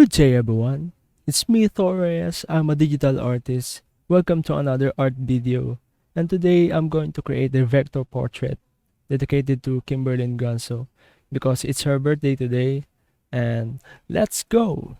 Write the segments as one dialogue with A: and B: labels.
A: Good day everyone, it's me Torres, I'm a digital artist. Welcome to another art video. And today I'm going to create a vector portrait dedicated to Kimberlyn Granzo because it's her birthday today. And let's go!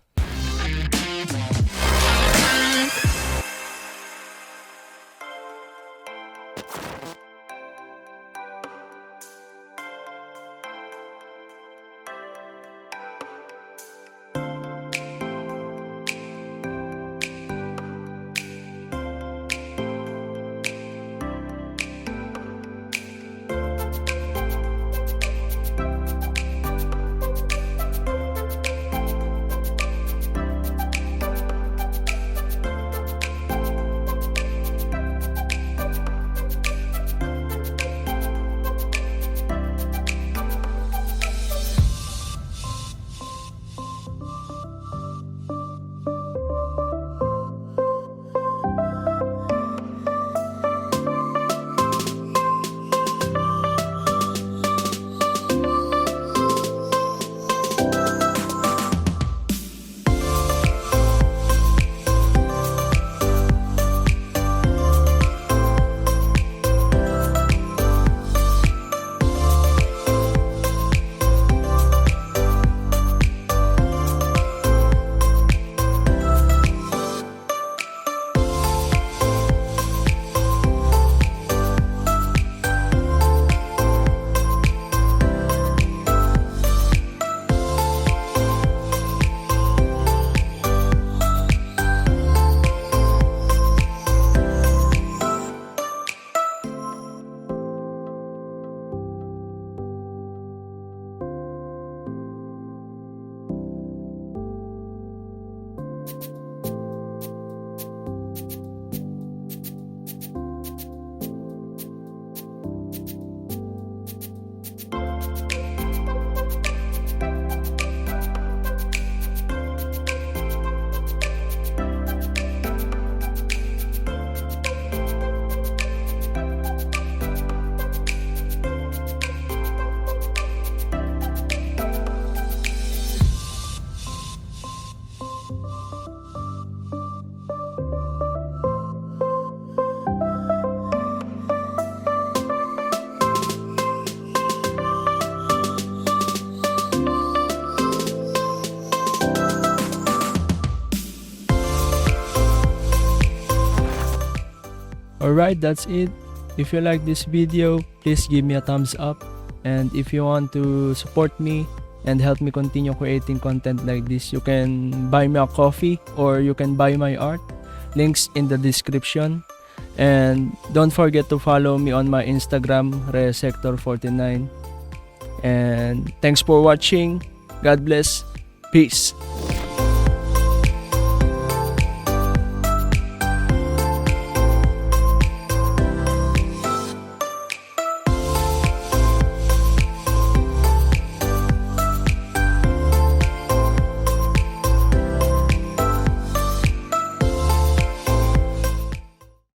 A: Alright, that's it. If you like this video, please give me a thumbs up. And if you want to support me and help me continue creating content like this, you can buy me a coffee or you can buy my art. Links in the description. And don't forget to follow me on my Instagram, resector49. And thanks for watching. God bless. Peace.